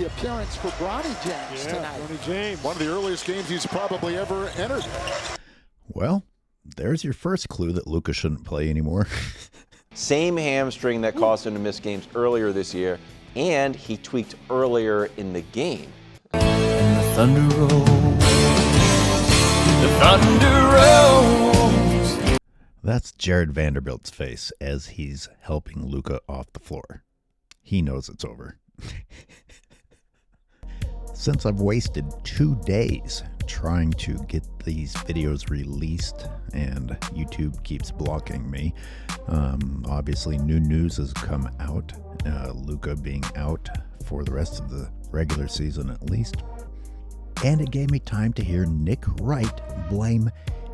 appearance for Bronny James tonight. Bronny James. One of the earliest games he's probably ever entered. Well, there's your first clue that Luka shouldn't play anymore. Same hamstring that caused him to miss games earlier this year, and he tweaked earlier in the game. And the thunder rolls. The thunder rolls. That's Jared Vanderbilt's face as he's helping Luka off the floor. He knows it's over. Since I've wasted 2 days trying to get these videos released and YouTube keeps blocking me, obviously new news has come out, Luka being out for the rest of the regular season at least, and it gave me time to hear Nick Wright blame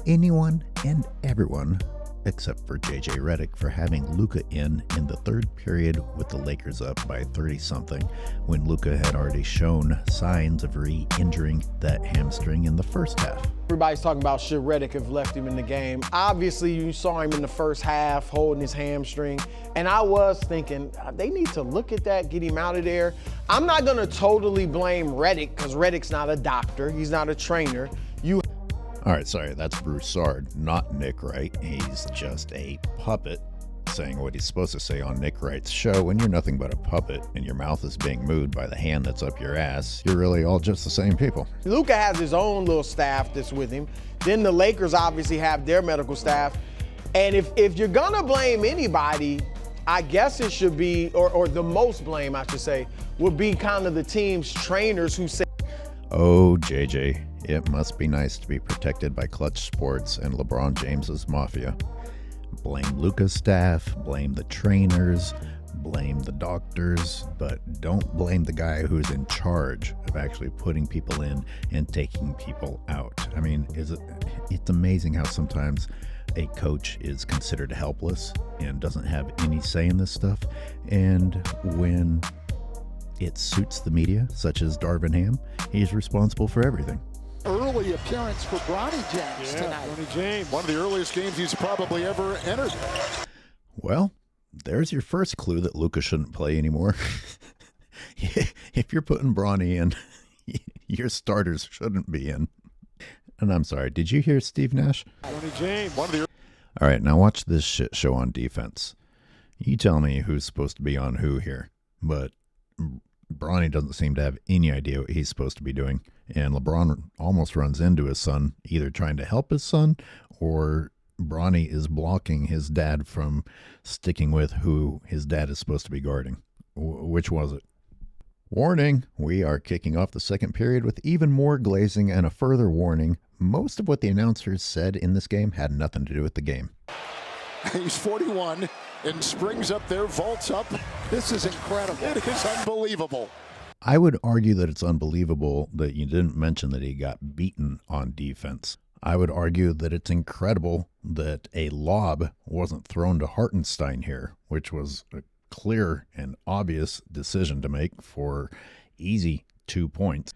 anyone and everyone except for JJ Redick for having Luka in the third period with the Lakers up by 30-something when Luka had already shown signs of re-injuring that hamstring in the first half. Everybody's talking about should Redick have left him in the game. Obviously, you saw him in the first half holding his hamstring, and I was thinking they need to look at that, get him out of there. I'm not going to totally blame Redick because Redick's not a doctor. He's not a trainer. All right, sorry, that's Broussard, not Nick Wright. He's just a puppet saying what he's supposed to say on Nick Wright's show. When you're nothing but a puppet and your mouth is being moved by the hand that's up your ass, you're really all just the same people. Luka has his own little staff that's with him. Then the Lakers obviously have their medical staff. And if you're gonna blame anybody, I guess it should be, or the most blame, I should say, would be kind of the team's trainers who say, "Oh, JJ, it must be nice to be protected by Clutch Sports and LeBron James's Mafia." Blame Luka's staff, blame the trainers, blame the doctors, but don't blame the guy who's in charge of actually putting people in and taking people out. I mean, it's amazing how sometimes a coach is considered helpless and doesn't have any say in this stuff. And when it suits the media, such as Darvin Ham, he's responsible for everything. Early appearance for Bronny James tonight. Bronny James. One of the earliest games he's probably ever entered. Well, there's your first clue that Luka shouldn't play anymore. If you're putting Bronny in, your starters shouldn't be in. And I'm sorry, did you hear Steve Nash? Bronny James. One of the All right, now watch this shit show on defense. You tell me who's supposed to be on who here. But Bronny doesn't seem to have any idea what he's supposed to be doing. And LeBron almost runs into his son, either trying to help his son or Bronny is blocking his dad from sticking with who his dad is supposed to be guarding. Which was it? Warning, we are kicking off the second period with even more glazing and a further warning. Most of what the announcers said in this game had nothing to do with the game. He's 41 and springs up there, vaults up. This is incredible. It is unbelievable. I would argue that it's unbelievable that you didn't mention that he got beaten on defense. I would argue that it's incredible that a lob wasn't thrown to Hartenstein here, which was a clear and obvious decision to make for easy 2 points.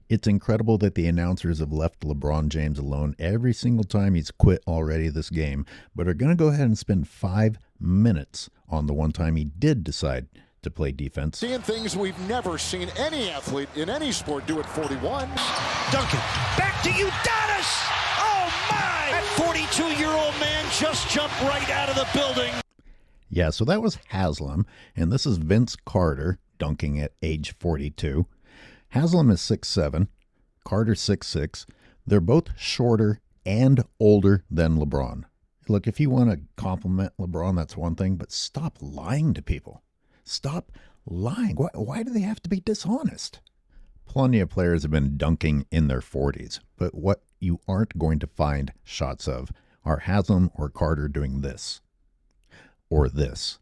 It's incredible that the announcers have left LeBron James alone every single time he's quit already this game, but are going to go ahead and spend 5 minutes on the one time he did decide to play defense. Seeing things we've never seen any athlete in any sport do at 41. Duncan, back to Udonis! Oh my! That 42-year-old man just jumped right out of the building. Yeah, so that was Haslam, and this is Vince Carter dunking at age 42. Haslam is 6'7", Carter 6'6". They're both shorter and older than LeBron. Look, if you want to compliment LeBron, that's one thing, but stop lying to people. Stop lying. Why do they have to be dishonest? Plenty of players have been dunking in their 40s, but what you aren't going to find shots of are Haslam or Carter doing this or this.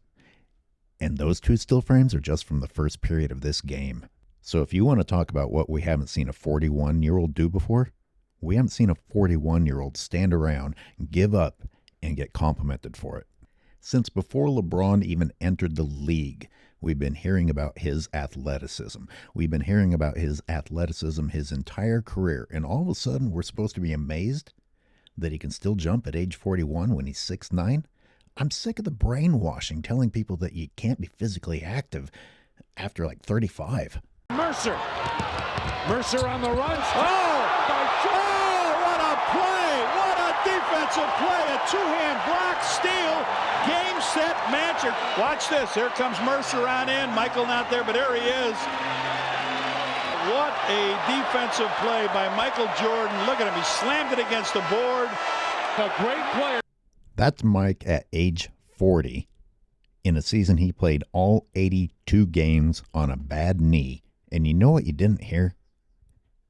And those two still frames are just from the first period of this game. So if you want to talk about what we haven't seen a 41-year-old do before, we haven't seen a 41-year-old stand around, give up, and get complimented for it. Since before LeBron even entered the league, we've been hearing about his athleticism. We've been hearing about his athleticism his entire career, and all of a sudden we're supposed to be amazed that he can still jump at age 41 when he's 6'9"? I'm sick of the brainwashing telling people that you can't be physically active after like 35. Mercer. Mercer on the run. Oh, what a play. What a defensive play. A two-hand block, steal, game, set, match. Watch this. Here comes Mercer on in. Michael not there, but there he is. What a defensive play by Michael Jordan. Look at him. He slammed it against the board. A great player. That's Mike at age 40. In a season, he played all 82 games on a bad knee. And you know what you didn't hear?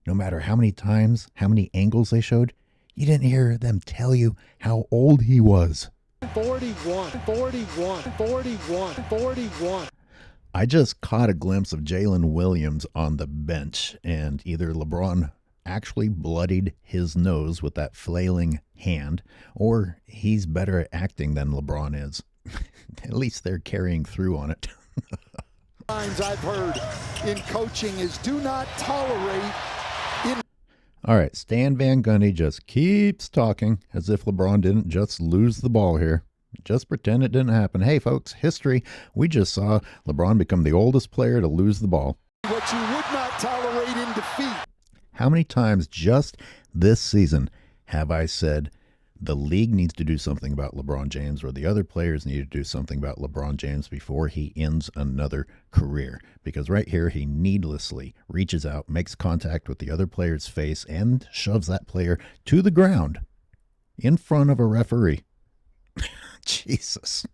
No matter how many times, how many angles they showed, you didn't hear them tell you how old he was. 41, 41, 41, 41. I just caught a glimpse of Jalen Williams on the bench, and either LeBron actually bloodied his nose with that flailing hand, or he's better at acting than LeBron is. At least they're carrying through on it. Lines I've heard in coaching is do not tolerate. All right, Stan Van Gundy just keeps talking as if LeBron didn't just lose the ball here. Just pretend it didn't happen. Hey, folks, history. We just saw LeBron become the oldest player to lose the ball. What you would not tolerate in defeat. How many times just this season have I said the league needs to do something about LeBron James, or the other players need to do something about LeBron James before he ends another career? Because right here, he needlessly reaches out, makes contact with the other player's face, and shoves that player to the ground in front of a referee. Jesus.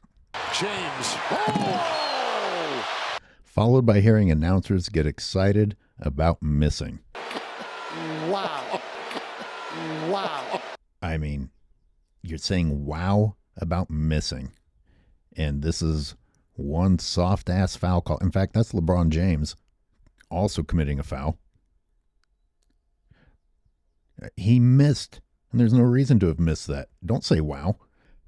James. Oh! Followed by hearing announcers get excited about missing. Wow. Wow. I mean, you're saying wow about missing. And this is one soft-ass foul call. In fact, that's LeBron James also committing a foul. He missed, and there's no reason to have missed that. Don't say wow.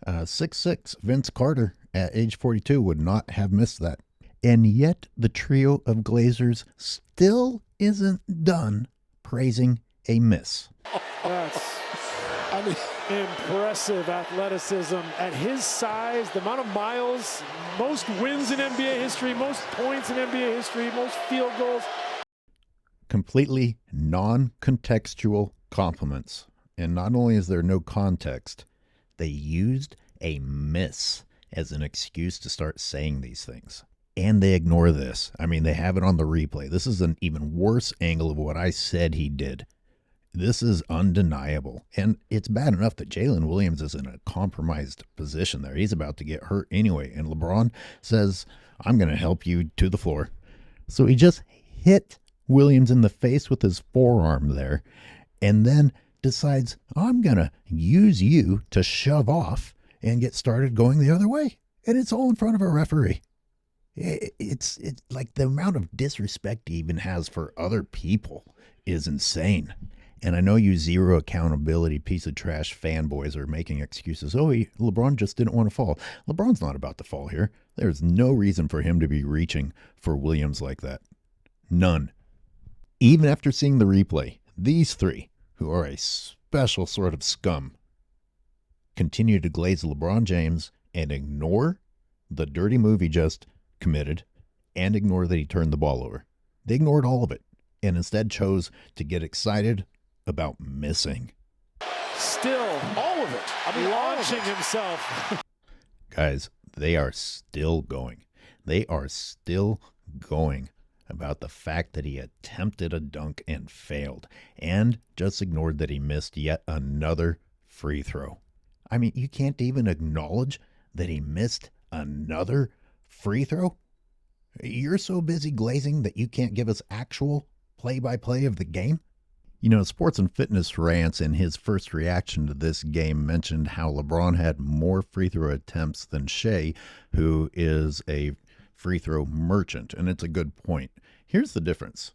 6'6" Vince Carter at age 42 would not have missed that. And yet the trio of Glazers still isn't done praising a miss. That's impressive athleticism at his size, the amount of miles, most wins in NBA history, most points in NBA history, most field goals. Completely non-contextual compliments. And not only is there no context, they used a miss as an excuse to start saying these things. And they ignore this. I mean, they have it on the replay. This is an even worse angle of what I said he did. This is undeniable. And it's bad enough that Jalen Williams is in a compromised position there. He's about to get hurt anyway. And LeBron says, I'm going to help you to the floor. So he just hit Williams in the face with his forearm there. And then decides, I'm going to use you to shove off and get started going the other way. And it's all in front of a referee. It's like the amount of disrespect he even has for other people is insane. And I know you zero accountability piece of trash fanboys are making excuses. Oh, LeBron just didn't want to fall. LeBron's not about to fall here. There's no reason for him to be reaching for Williams like that. None. Even after seeing the replay, these three, who are a special sort of scum, continue to glaze LeBron James and ignore the dirty move he just committed and ignore that he turned the ball over. They ignored all of it and instead chose to get excited about missing. Still, all of it. I mean, launching himself. Guys, they are still going. They are still going about the fact that he attempted a dunk and failed, and just ignored that he missed yet another free throw. I mean, you can't even acknowledge that he missed another free throw? You're so busy glazing that you can't give us actual play-by-play of the game? You know, Sports and Fitness Rants in his first reaction to this game mentioned how LeBron had more free throw attempts than Shea, who is a free throw merchant, and it's a good point. Here's the difference.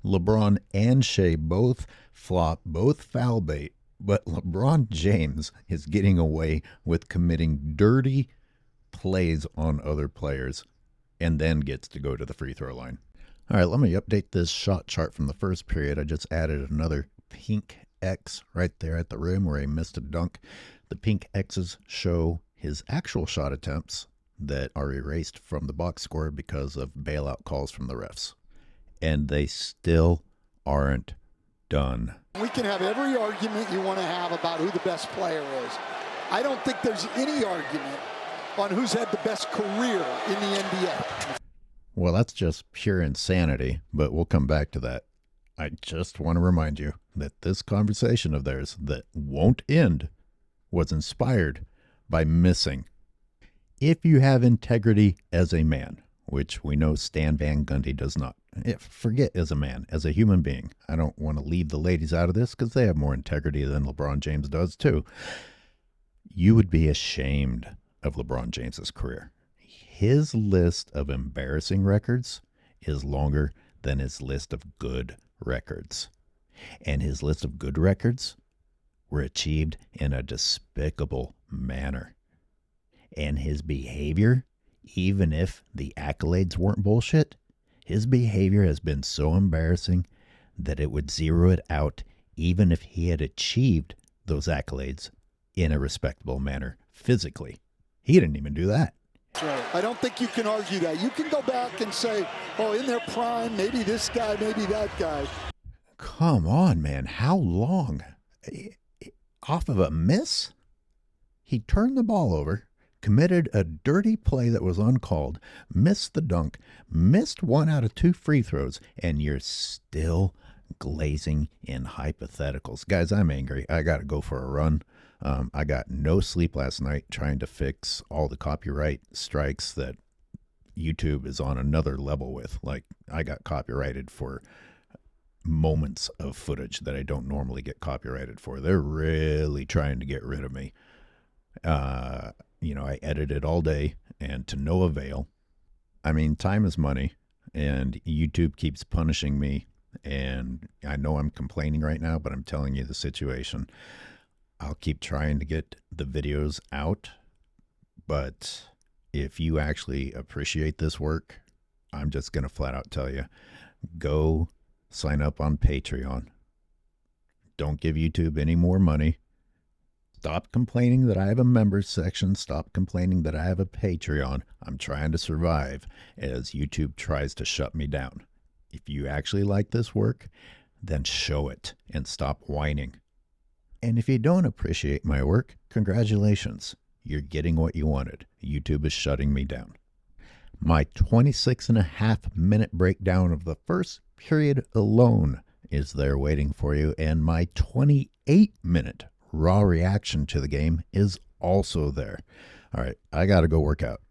LeBron and Shea both flop, both foul bait, but LeBron James is getting away with committing dirty plays on other players and then gets to go to the free throw line. All right, let me update this shot chart from the first period. I just added another pink X right there at the rim where he missed a dunk. The pink X's show his actual shot attempts that are erased from the box score because of bailout calls from the refs. and they still aren't done. We can have every argument you want to have about who the best player is. I don't think there's any argument on who's had the best career in the NBA. Well, that's just pure insanity, but we'll come back to that. I just want to remind you that this conversation of theirs that won't end was inspired by missing. If you have integrity as a man, which we know Stan Van Gundy does not, forget as a man, as a human being. I don't want to leave the ladies out of this because they have more integrity than LeBron James does too. You would be ashamed of LeBron James's career. His list of embarrassing records is longer than his list of good records. And his list of good records were achieved in a despicable manner. And his behavior, even if the accolades weren't bullshit, his behavior has been so embarrassing that it would zero it out even if he had achieved those accolades in a respectable manner physically. He didn't even do that. Right. I don't think you can argue that. You can go back and say, oh, in their prime, maybe this guy, maybe that guy. Come on, man. How long? Off of a miss? He turned the ball over, committed a dirty play that was uncalled, missed the dunk, missed 1 out of 2 free throws, and you're still glazing in hypotheticals. Guys, I'm angry. I got to go for a run. I got no sleep last night trying to fix all the copyright strikes that YouTube is on another level with. Like, I got copyrighted for moments of footage that I don't normally get copyrighted for. They're really trying to get rid of me. I edited all day and to no avail. I mean, time is money, and YouTube keeps punishing me. And I know I'm complaining right now, but I'm telling you the situation. I'll keep trying to get the videos out, but if you actually appreciate this work, I'm just going to flat out tell you, go sign up on Patreon. Don't give YouTube any more money. Stop complaining that I have a members section. Stop complaining that I have a Patreon. I'm trying to survive as YouTube tries to shut me down. If you actually like this work, then show it and stop whining. And if you don't appreciate my work, congratulations. You're getting what you wanted. YouTube is shutting me down. My 26.5-minute breakdown of the first period alone is there waiting for you, and my 28-minute raw reaction to the game is also there. All right, I got to go work out.